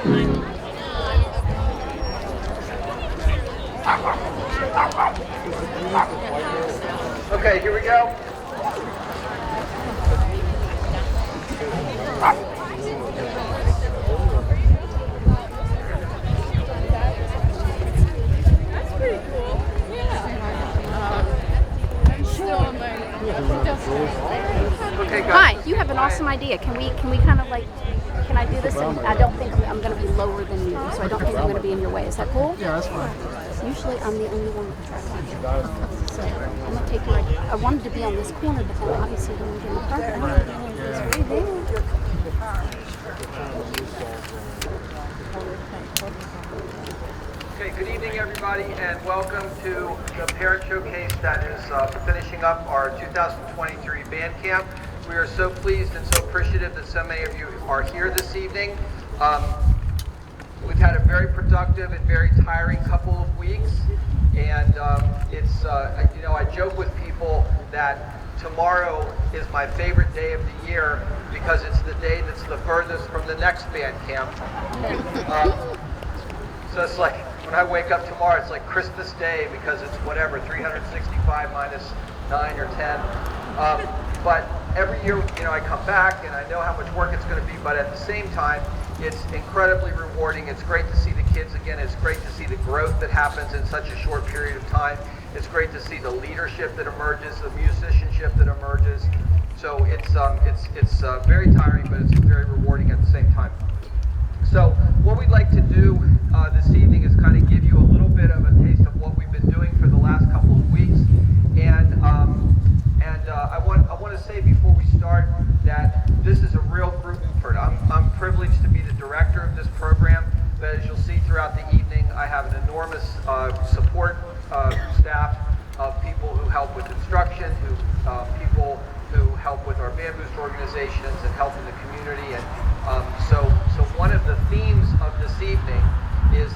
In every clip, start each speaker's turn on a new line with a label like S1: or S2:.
S1: Okay, here we go.
S2: That's pretty cool.
S1: Okay, guys.
S3: Hi, you have an awesome idea. Can we kind of like, can I do this? And I don't think I'm going to be lower than you, so I don't think I'm going to be in your way. Is that cool?
S4: Yeah, that's fine.
S3: Usually I'm the only one with track. So I'm going to take your idea. I wanted to be on this corner, but then obviously I don't want to get in the parking lot. It's right there.
S1: Okay, good evening everybody and welcome to the Parent Showcase that is finishing up our 2023 band camp. We are so pleased and so appreciative that so many of you are here this evening. We've had a very productive and very tiring couple of weeks, and I joke with people that tomorrow is my favorite day of the year because it's the day that's the furthest from the next band camp. So it's like when I wake up tomorrow, it's like Christmas Day because it's whatever, 365 minus 9 or 10. But every year, I come back and I know how much work it's going to be, but at the same time, it's incredibly rewarding. It's great to see the kids again. It's great to see the growth that happens in such a short period of time. It's great to see the leadership that emerges, the musicianship that emerges. So it's very tiring, but it's very rewarding at the same time. So what we'd like to do this evening is kind of give you a little bit of a taste of what we've been doing for the last couple of weeks. And I want to say before we start that this is a real group effort. I'm privileged to be the director of this program, but as you'll see throughout the evening, I have an enormous support staff of people who help with instruction, people who help with our band boost organizations and help in the community. And so one of the themes of this evening is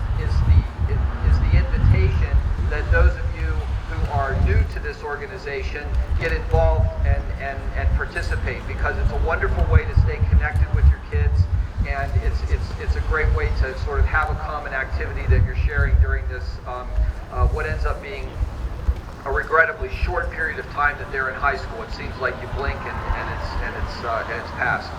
S1: the invitation that those of you who are new to this organization get involved and participate, because it's a wonderful way to stay connected with your kids, and it's a great way to sort of have a common activity that you're sharing during this what ends up being a regrettably short period of time that they're in high school. It seems like you blink and it's past.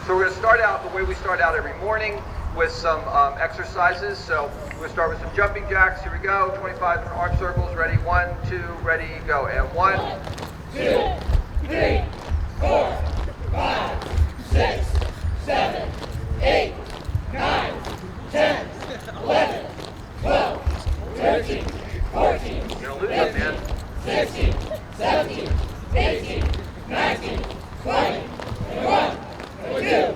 S1: So we're going to start out the way we start out every morning with some exercises. So we're going to start with some jumping jacks. Here we go. 25 arm circles. Ready? 1, 2, ready, go. And 1,
S5: 2, 3, 4, 5, 6, 7, 8, 9, 10, 11, 12, 13, 14,
S1: you're going to lose it, man.
S5: 16, 17, 18, 19, 20, 21, 22,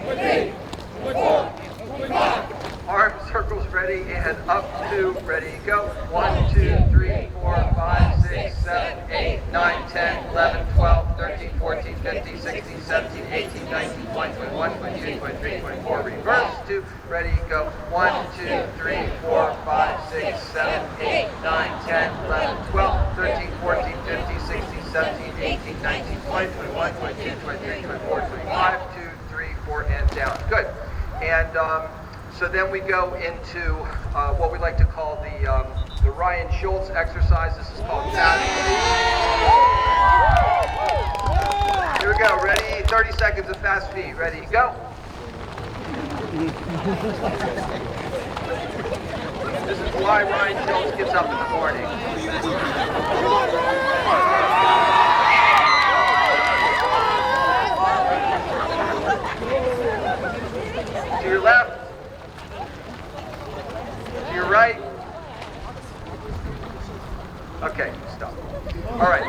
S5: 23, 24, 25.
S1: Arm circles ready and up 2, ready, go. 1, 2, 3, 4, 5, 6, 7, 8, 9, 10, 11, 12, 13, 14, 15, 16, 17, 18, 19, 20, 21, 22, 23, 24. Reverse 2, ready, go. 1, 2, 3, 4, 5, 6, 7, 8, 9, 10, 11, 12, 13, 14, 15, 16, 17, 18, 19, 20, 21, 22, 23, 24, 25, 2, 3, 4, and down. Good. And so then we go into what we like to call the Ryan Schultz exercise. This is called fast. Here we go. Ready? 30 seconds of fast feet. Ready? Go. This is why Ryan Schultz gets up in the morning. To your left. To your right. Okay, stop. All right.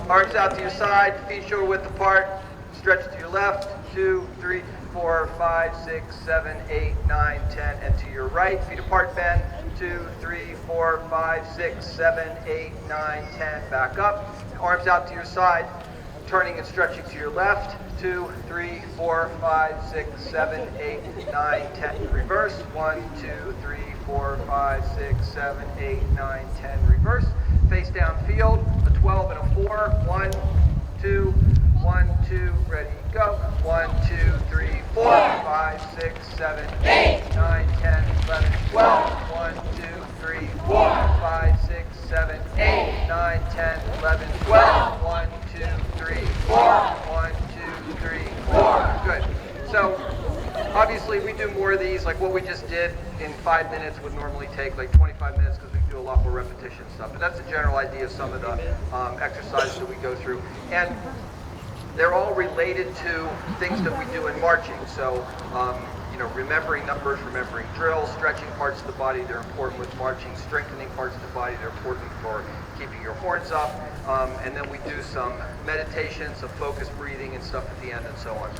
S1: Arms out to your side, feet shoulder width apart. Stretch to your left. 2, 3, 4, 5, 6, 7, 8, 9, 10, and to your right. Feet apart, bend. 2, 3, 4, 5, 6, 7, 8, 9, 10. Back up. Arms out to your side, turning and stretching to your left. 2, 3, 4, 5, 6, 7, 8, 9, 10. Reverse. 1, 2, 3, 4, 5, 6, 7, 8, 9, 10. Reverse. Face down field. A 12 and a 4. 1, 2, 1, 2. Ready, go. 1, 2, 3, 4, 5, 5, 6, 7, 8, 9, 10, 11, 12. 1, 2, 3, 4, 5, 6, 7, 8, 9, 10, 11, 12. 1, 2, 3, 4. 1, 2, 3, 4. Good. So obviously we do more of these, like what we just did in 5 minutes would normally take like 25 minutes because we do a lot more repetition stuff. But that's the general idea of some of the exercises that we go through. And they're all related to things that we do in marching. So, remembering numbers, remembering drills, stretching parts of the body, they're important with marching, strengthening parts of the body, they're important for keeping your horns up. And then we do some meditation, some focused breathing and stuff at the end and so on.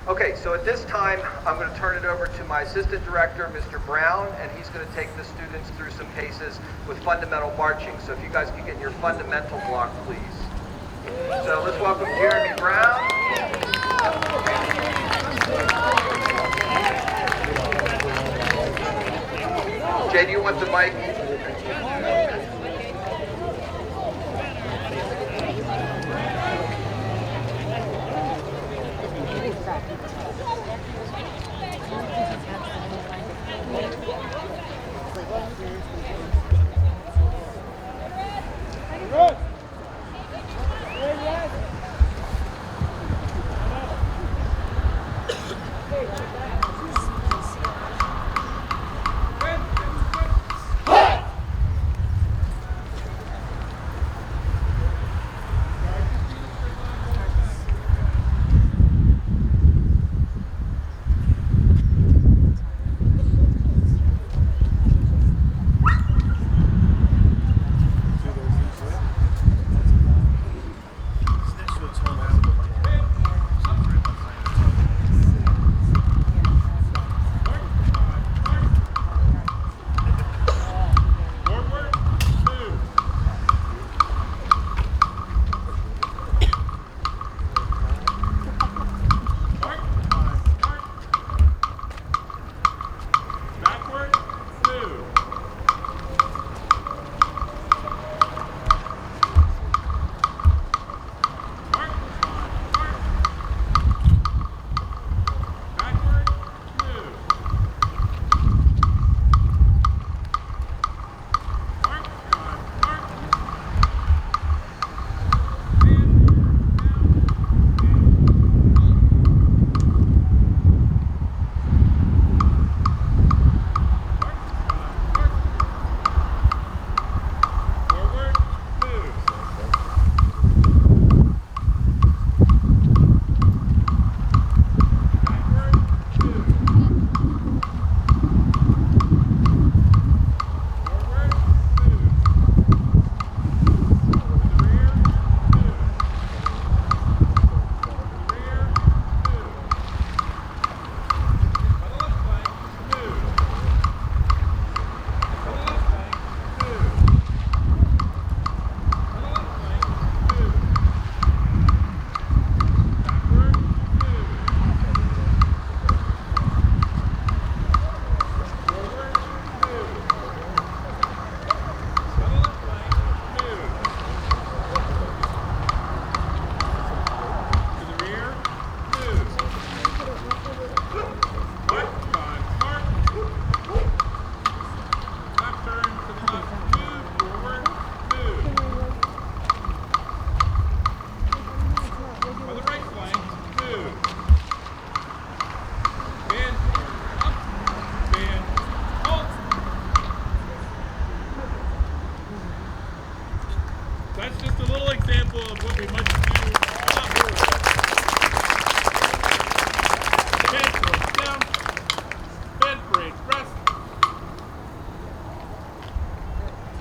S1: Okay, so at this time, I'm going to turn it over to my assistant director, Mr. Brown, and he's going to take the students through some paces with fundamental marching. So if you guys could get in your fundamental block, please. So let's welcome Jeremy Brown. Jay, do you want the mic?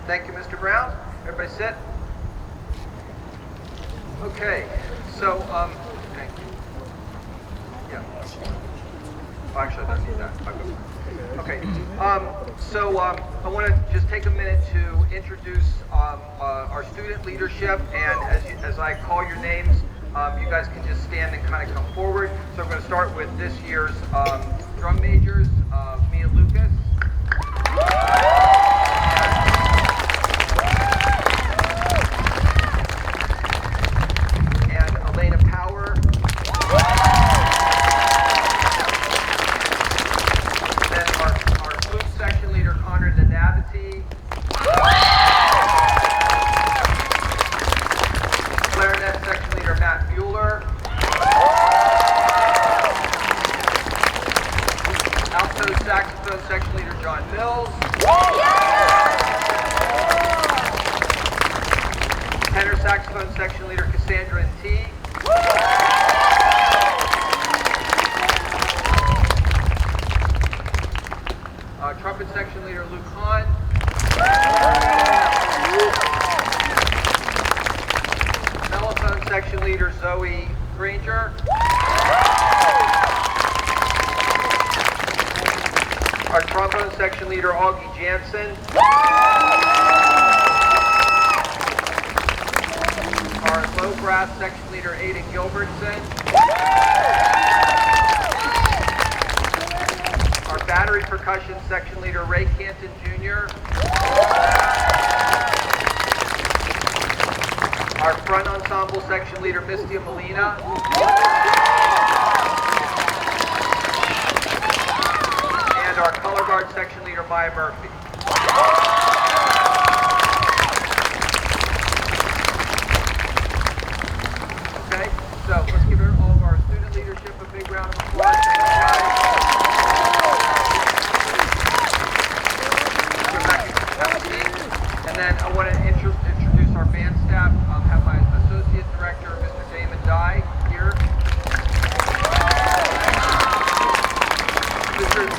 S1: Thank you, Mr. Brown. Everybody sit. Okay, so, thank you. Yeah. Oh, actually, I don't need that. Okay, I want to just take a minute to introduce our student leadership, and as I call your names, you guys can just stand and kind of come forward. So I'm going to start with this year's drum majors, Mia Lucas. And Elena Power. alto saxophone section leader John Mills. Tenor saxophone section leader Cassandra and T. Trumpet section leader Luke Hahn. Mellophone section leader Zoe Granger. Our trombone section leader Augie Jansen. Our low brass section leader Aiden Gilbertson. Our battery percussion section leader Ray Canton Jr. Our front ensemble section leader Mistia Molina. And our color guard section leader Maya Murphy. Okay, so let's give all of our student leadership a big round of applause. Thank you, guys. And then I want to introduce our band staff. Have my associate director, Mr. Damon Dye, here.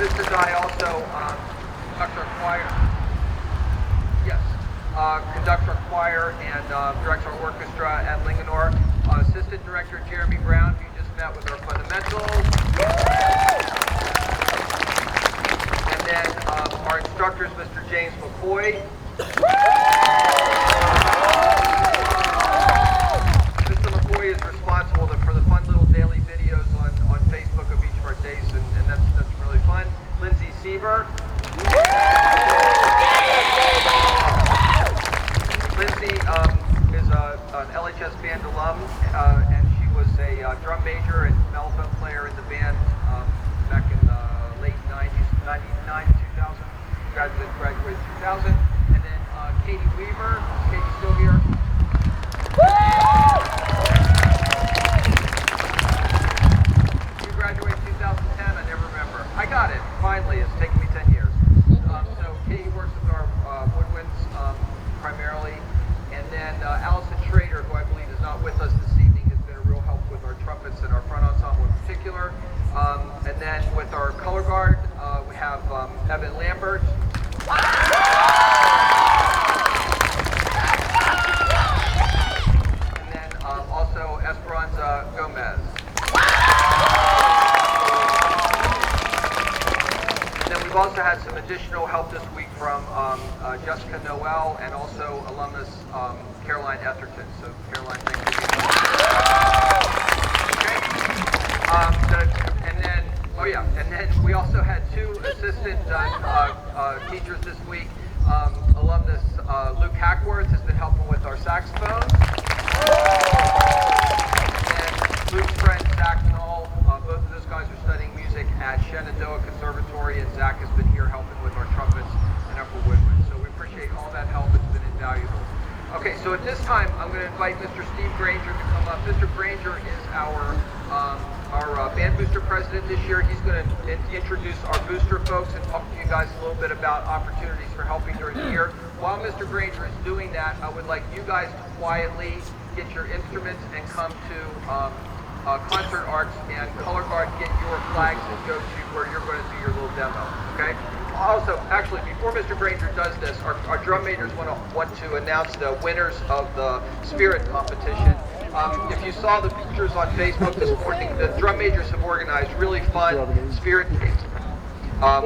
S1: Mr. Dye also conducts our choir. Yes, conducts our choir and directs our orchestra at Linganore. Assistant director Jeremy Brown, who you just met with our fundamentals. And then our instructors, Mr. James McCoy. Mr. McCoy is responsible for the fun little daily videos on Facebook of each of our days, and that's really fun. Lindsay Seaver. Lindsay is an LHS band alum, and she was a drum major and mellophone player in the band back in the late 90s, 99, 2000. Graduated 2000. And then Katie Weaver. Is Katie still here? You graduated 2010? I never remember. I got it. Finally. It's taken me 10 years. So Katie works with our woodwinds primarily. And then Allison Schrader, who I believe is not with us this evening, has been a real help with our trumpets and our front ensemble in particular. And then with our color guard, we have Evan Lambert. And then also Esperanza Gomez. And then we've also had some additional help this week from Jessica Noel and also alumnus Caroline Etherton. So Caroline, thank you. Okay. And then we also had two assistant teachers this week. Alumnus Luke Hackworth has been helping with our saxophones. And Luke's friend Zach Knoll, both of those guys are studying music at Shenandoah Conservatory, and Zach has been here helping with our trumpets and upper woodwinds. So we appreciate all that help. It's been invaluable. Okay, so at this time, I'm going to invite Mr. Steve Granger to come up. Mr. Granger is our band booster president this year. He's going to introduce our booster folks and talk to you guys a little bit about opportunities for helping during the year. While Mr. Granger is doing that, I would like you guys to quietly get your instruments and come to Concert Arts and Color Guard, get your flags and go to where you're going to do your little demo, okay? Also, actually, before Mr. Granger does this, our drum majors want to announce the winners of the Spirit competition. If you saw the pictures on Facebook this morning, the drum majors have organized really fun Spirit days,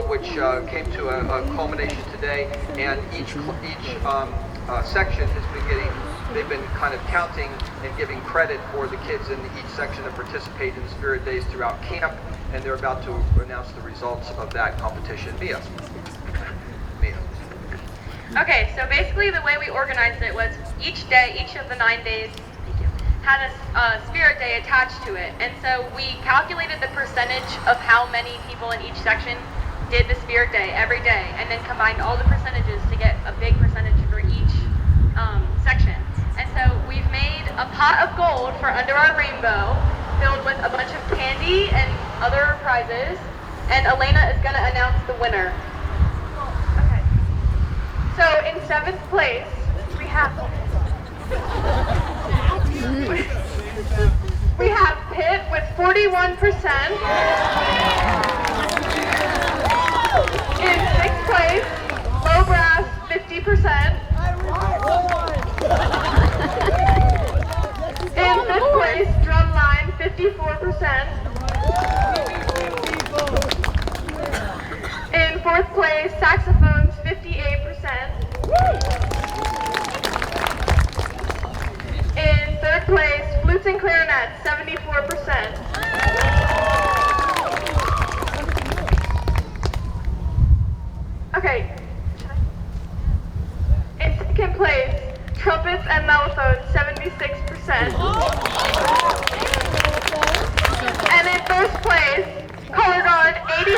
S1: which came to a culmination today, and each section has been they've been kind of counting and giving credit for the kids in each section that participate in the Spirit Days throughout camp, and they're about to announce the results of that competition. Mia.
S2: Okay, so basically the way we organized it was each day, each of the 9 days, had a Spirit Day attached to it. And so we calculated the percentage of how many people in each section did the Spirit Day every day, and then combined all the percentages to get a big percentage for each section. And so we've made a pot of gold for Under Our Rainbow, filled with a bunch of candy and other prizes. and Elena is going to announce the winner. Okay. So in 7th place, we have Pitt with 41%. In 6th place, Low Brass 50%. In 5th place, Drumline 54%. In 4th place, Saxophones 58%. In 3rd place, Flutes and Clarinets 74%. Okay. In 2nd place, Trumpets and Mellophones 76%. And in 1st place, Color Guard 87%.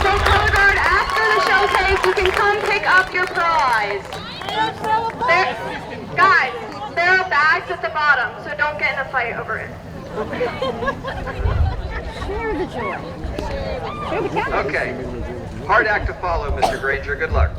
S2: So Color Guard, after the showcase, you can come pick up your prize. Guys, there are bags at the bottom, so don't get in a fight over it.
S3: Share the joy. Share the cameras.
S1: Okay. Hard act to follow, Mr. Granger. Good luck.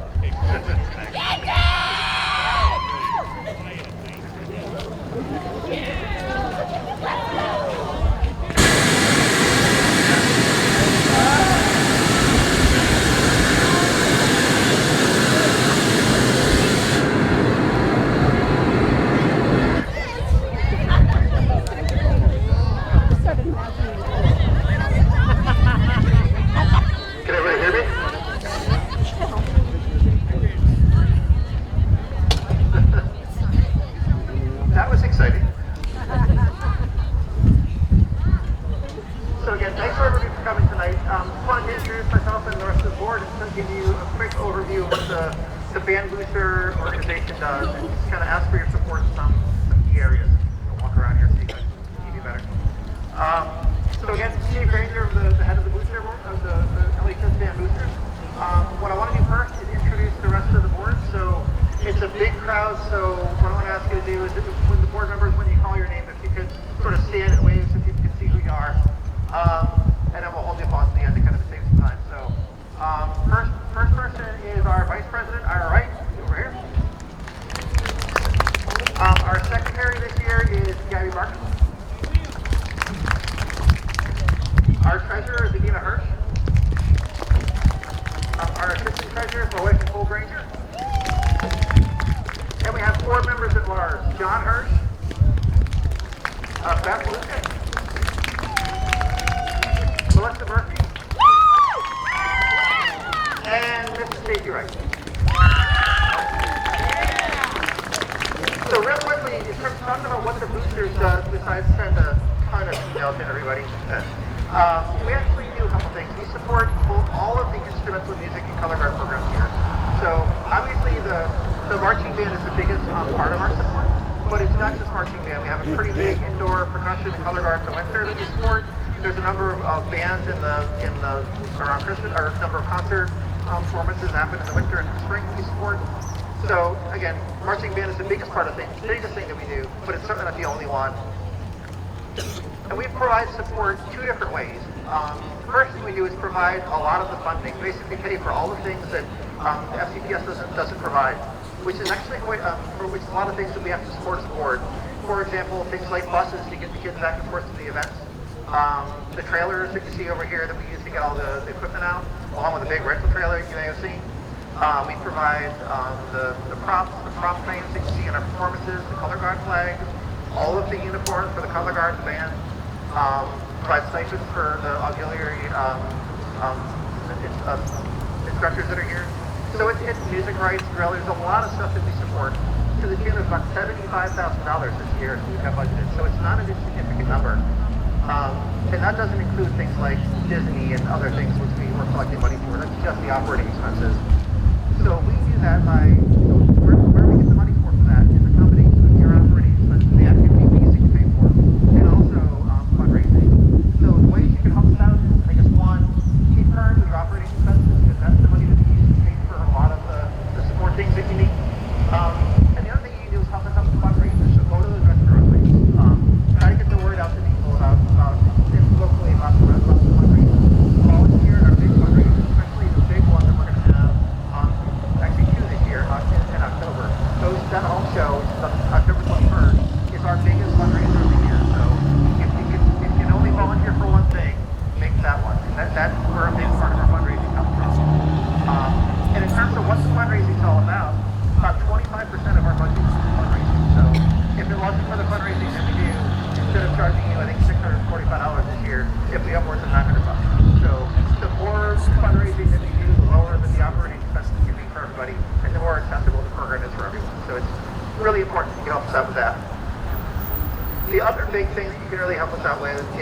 S1: Can everybody hear me? That was exciting. So again, thanks for everybody for coming tonight. Just wanted to introduce myself and the rest of the board and just give you a quick overview of what the Band Booster organization does and just kind of ask for your support in some key areas. I'll walk around here so you guys can see me better. So again, Steve Granger, the head of the booster board, of the LHS Band Boosters. What I want to do first is introduce the rest of the board. So it's a big crowd, so what I want to ask you to do is when the board members, when you call your name, if you could sort of stand and wave so people can see who you are. And then we'll hold you pause at the end to kind of save some time. So first person is our Vice President, our right, over here. Our Secretary this year is Gabby Barker. Our Treasurer is Adina Hirsch. Our Assistant Treasurer is my wife, Nicole Granger. And we have 4 members at large: John Hirsch, Beth Lucas, Melissa Murphy, and Mrs. Stacey Wright. So real quickly, in terms of talking about what the boosters does, besides send a ton of emails to everybody, we actually do a couple things. We support all of the instrumental music and color guard programs here. So obviously the marching band is the biggest part of our support, but it's not just marching band. We have a pretty big indoor percussion and color guard in the winter that we support. There's a number of bands in the around Christmas, or a number of concert performances happen in the winter and the spring we support. So again, marching band is the biggest part of things, the biggest thing that we do, but it's certainly not the only one. And we provide support 2 different ways. The first thing we do is provide a lot of the funding, basically pay for all the things that the FCPS doesn't provide, which is actually for which a lot of things that we have to support as a board. For example, things like buses to get the kids back and forth to the events. The trailers that you see over here that we use to get all the equipment out, along with a big rental trailer you may have seen. We provide the props, the prop frames that you see in our performances, the color guard flags, all of the uniforms for the color guard band. Provide stipends for the auxiliary instructors that are here. So it's music rights, drill. There's a lot of stuff that we support to the tune of about $75,000 this year we've got budgeted. So it's not an insignificant number. And that doesn't include things like Disney and other things which we're collecting money for. That's just the operating expenses. So we do that by, where we get the money for that is a combination of your operating expenses, the activity fees that you pay for, and also fundraising. So the ways you can help us out is, I guess, one, keep current with your operating expenses, because that's the money that we use to pay for a lot of the support things that you need. And the other thing you can do is help us out with fundraising. So go to those restaurants, try to get the word out to people about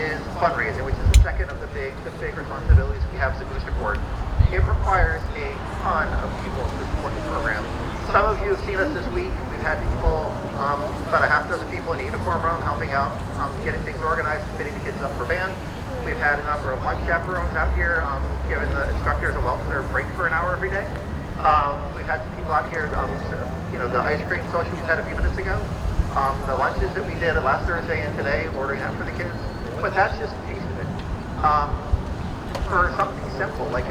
S4: is fundraising, which is the second of the big responsibilities we have as a booster board. It requires a ton of people to support the program. Some of you have seen us this week. We've had people, about a half dozen people in the uniform room helping out, getting things organized, fitting the kids up for band. We've had a number of lunch chaperones out here, giving the instructors a well-deserved break for an hour every day. We've had some people out here, the ice cream social we had a few minutes ago. The lunches that we did last Thursday and today, ordering them for the kids. But that's just a piece of it. For something simple, like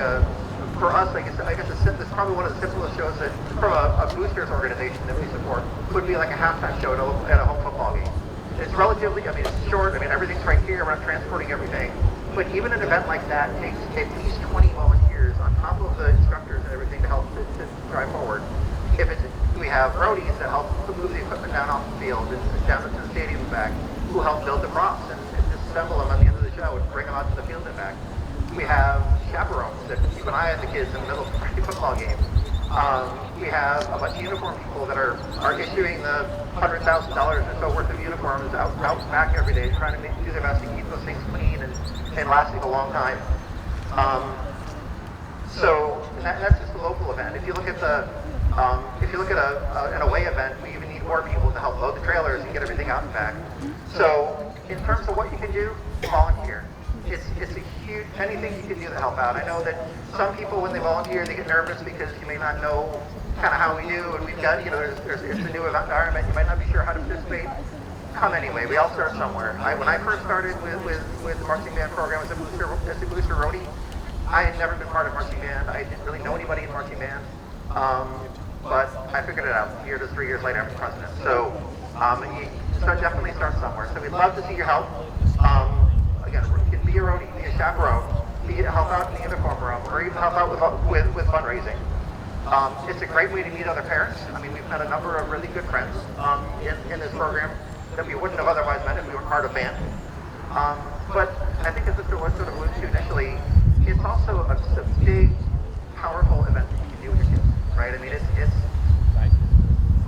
S4: for us, I guess this is probably one of the simplest shows that, from a boosters organization that we support, would be like a halftime show at a home football game. It's relatively, it's short, everything's right here, we're not transporting everything. But even an event like that takes at least 20 volunteers on top of the instructors and everything to help to drive forward. We have roadies that help to move the equipment down off the field and down to the stadium and back, who help build the props and disassemble them at the end of the show and bring them out to the field and back. We have chaperones that keep an eye on the kids in the middle of the football game. We have a bunch of uniform people that are issuing the $100,000 or so worth of uniforms out back every day, trying to do their best to keep those things clean and lasting a long time. That's just a local event. If you look at an away event, we even need more people to help load the trailers and get everything out and back. So in terms of what you can do, volunteer. It's a huge, anything you can do to help out. I know that some people, when they volunteer, they get nervous because you may not know kind of how we do, and we've got, it's a new environment, you might not be sure how to participate. Come anyway, we all start somewhere. When I first started with the marching band program as a booster roadie, I had never been part of marching band. I didn't really know anybody in marching band, but I figured it out 3 years later after president. So you definitely start somewhere. So we'd love to see your help. Again, you can be a roadie, be a chaperone, help out in the uniform room, or even help out with fundraising. It's a great way to meet other parents. We've met a number of really good friends in this program that we wouldn't have otherwise met if we were part of band. But I think as Mr. Wood sort of alluded to initially, it's also a big, powerful event that you can do with your kids, right? It's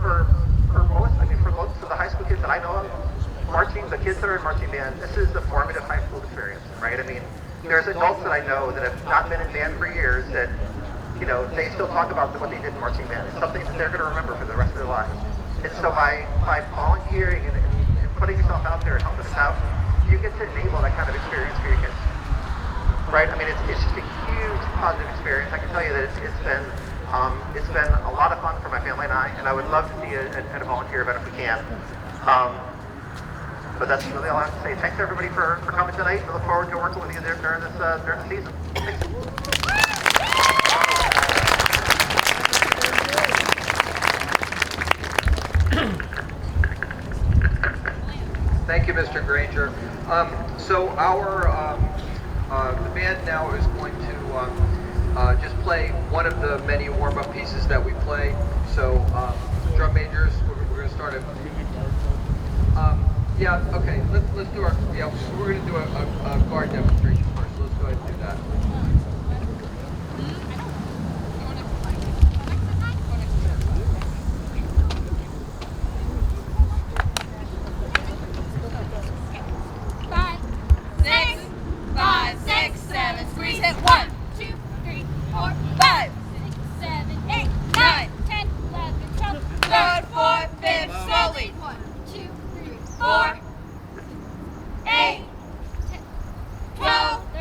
S4: for most of the high school kids that I know of, the kids that are in marching band, this is the formative high school experience, right? There's adults that I know that have not been in band for years that, they still talk about what they did in marching band. It's something that they're going to remember for the rest of their lives. And so by volunteering and putting yourself out there and helping us out, you get to enable that kind of experience for your kids, right? It's just a huge positive experience. I can tell you that it's been a lot of fun for my family and I would love to see it at a volunteer event if we can. But that's really all I have to say. Thanks everybody for coming tonight. I look forward to working with you during the season. Thanks.
S1: Thank you, Mr. Granger. So the band now is going to just play one of the many warm-up pieces that we play. So drum majors, we're going to start it. Yeah, okay, let's do we're going to do a guard demonstration first. So let's go ahead and do that.
S6: Squeeze it. 1, 2, 3, 4, 5, 6, 7, 8, 9, 10, 11, 12, 3rd, 4th, 5th, slowly. 1, 2, 3, 4, 8, 10, 12.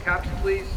S1: Caps, please.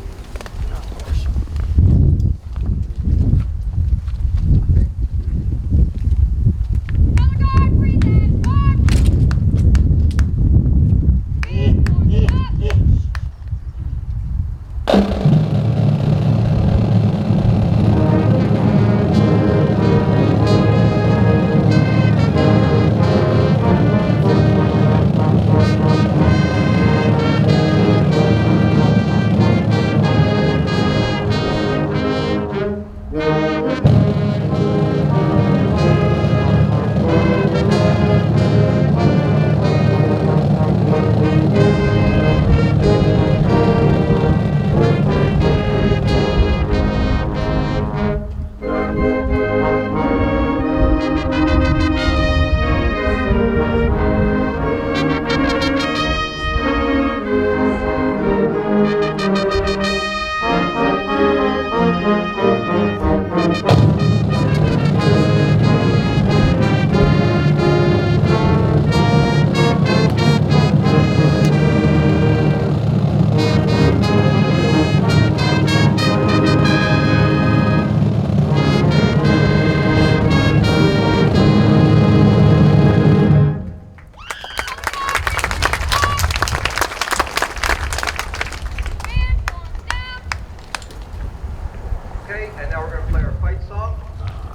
S1: Okay, and now we're going to play our fight song.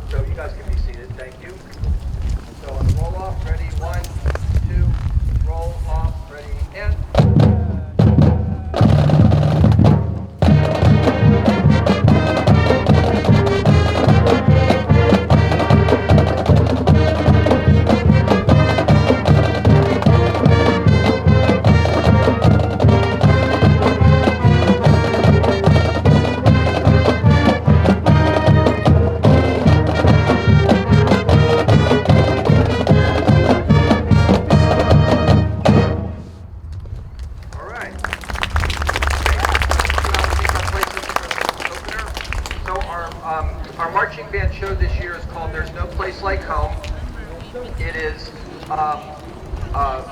S1: So you guys can be seated. Thank you. So on the roll off, ready? 1, 2, roll off, ready, and. Our marching band show this year is called There's No Place Like Home. It is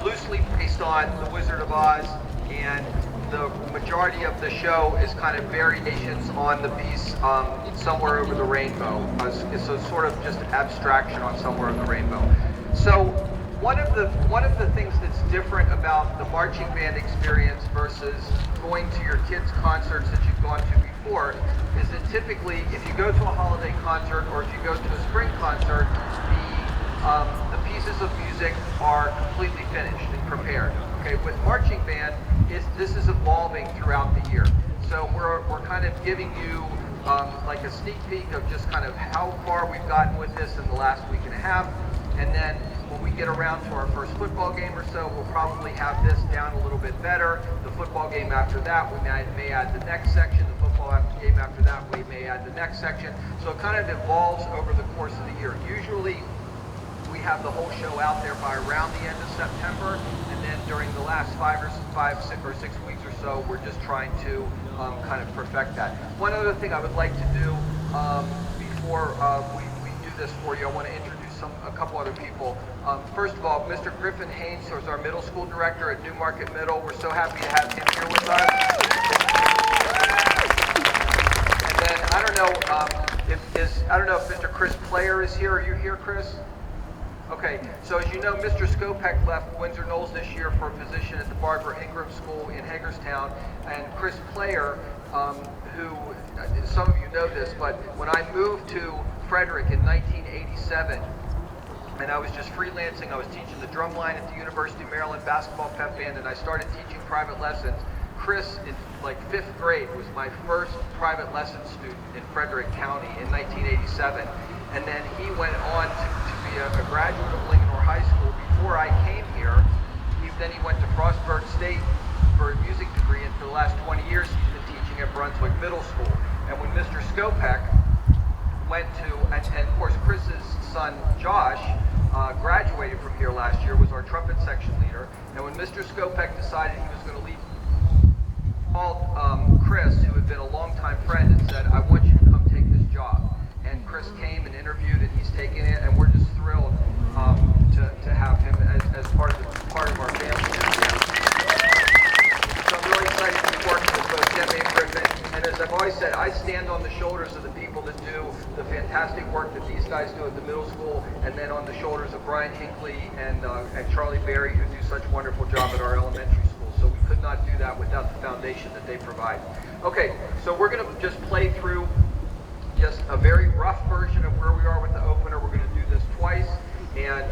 S1: loosely based on The Wizard of Oz, and the majority of the show is kind of variations on the piece Somewhere Over the Rainbow. So sort of just abstraction on Somewhere Over the Rainbow. So one of the things that's different about the marching band experience versus going to your kids' concerts that you've gone to before is that typically, if you go to a holiday concert or if you go to a spring concert, the pieces of music are completely finished and prepared. Okay, with marching band, this is evolving throughout the year. So we're kind of giving you like a sneak peek of just kind of how far we've gotten with this in the last week and a half, and then when we get around to our first football game or so, we'll probably have this down a little bit better. The football game after that, we may add the next section. The football game after that, we may add the next section. So it kind of evolves over the course of the year. Usually, we have the whole show out there by around the end of September, and then during the last 6 weeks or so, we're just trying to kind of perfect that. One other thing I would like to do before we do this for you, I want to introduce a couple other people. First of all, Mr. Griffin Haynes, who is our middle school director at Newmarket Middle. We're so happy to have him here with us. And then I don't know if Mr. Chris Player is here. Are you here, Chris? Okay, so as you know, Mr. Skopek left Windsor Knolls this year for a position at the Barbara Ingram School in Hagerstown, and Chris Player, who, some of you know this, but when I moved to Frederick in 1987, and I was just freelancing, I was teaching the drum line at the University of Maryland basketball pep band, and I started teaching private lessons. Chris, in like 5th grade, was my first private lesson student in Frederick County in 1987. And then he went on to be a graduate of Lincoln High School. Before I came here, then he went to Frostburg State for a music degree, and for the last 20 years he's been teaching at Brunswick Middle School. And when Mr. Skopek went to, and of course Chris's son Josh graduated from here last year, was our trumpet section leader. And when Mr. Skopek decided he was going to leave, he called Chris, who had been a longtime friend, and said, "I want you to come take this job." And Chris came and interviewed, and he's taking it, and we're just thrilled to have him as part of our family. So I'm really excited to be working with both Deb shoulders of Brian Hinckley and Charlie Berry, who do such a wonderful job at our elementary school. So we could not do that without the foundation that they provide. Okay, so we're going to just play through just a very rough version of where we are with the opener. We're going to do this twice, and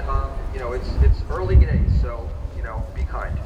S1: you know, it's early days, so you know, be kind.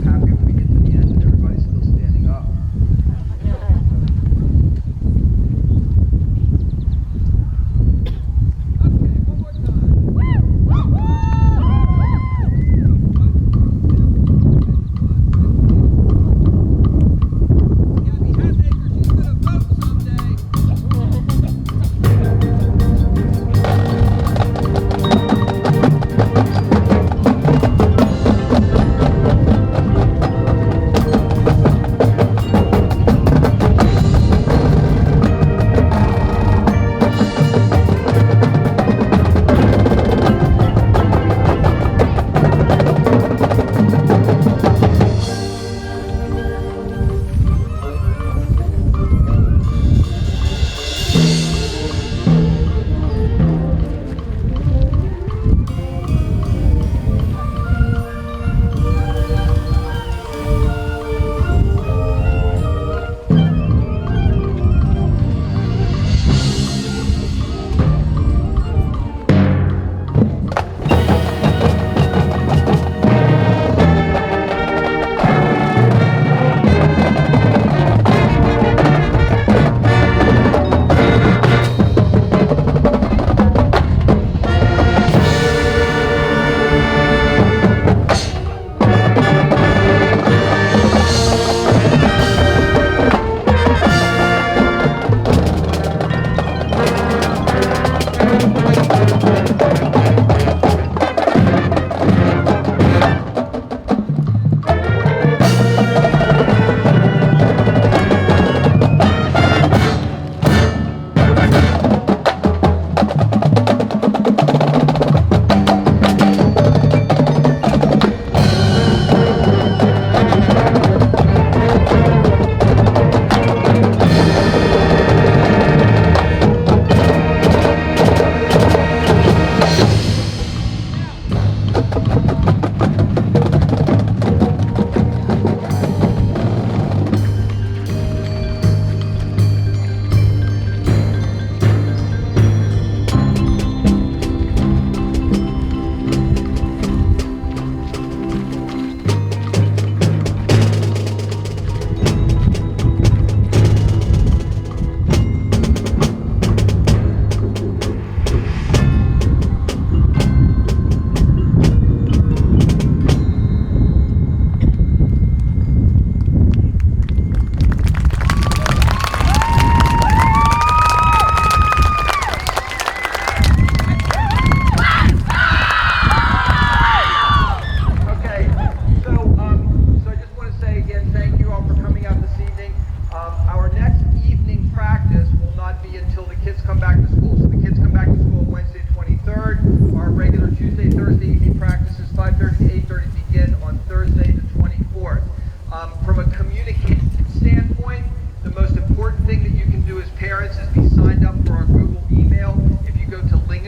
S1: Happy when we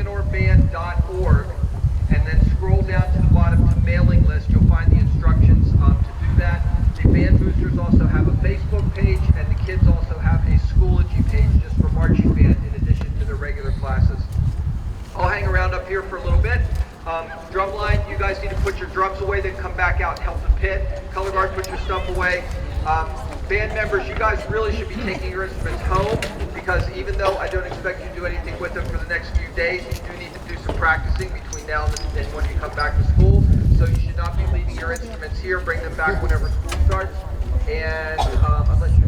S1: tenorband.org, and then scroll down to the bottom to mailing list. You'll find the instructions to do that. The Band Boosters also have a Facebook page, and the kids also have a Schoology page just for marching band in addition to their regular classes. I'll hang around up here for a little bit. Drumline, you guys need to put your drums away, then come back out and help the pit. Color guard, put your stuff away. Band members, you guys really should be taking your instruments home, because even though I don't expect you to do anything with them for the next few days, you do need to do some practicing between now and when you come back to school. So you should not be leaving your instruments here. Bring them back whenever school starts. And unless you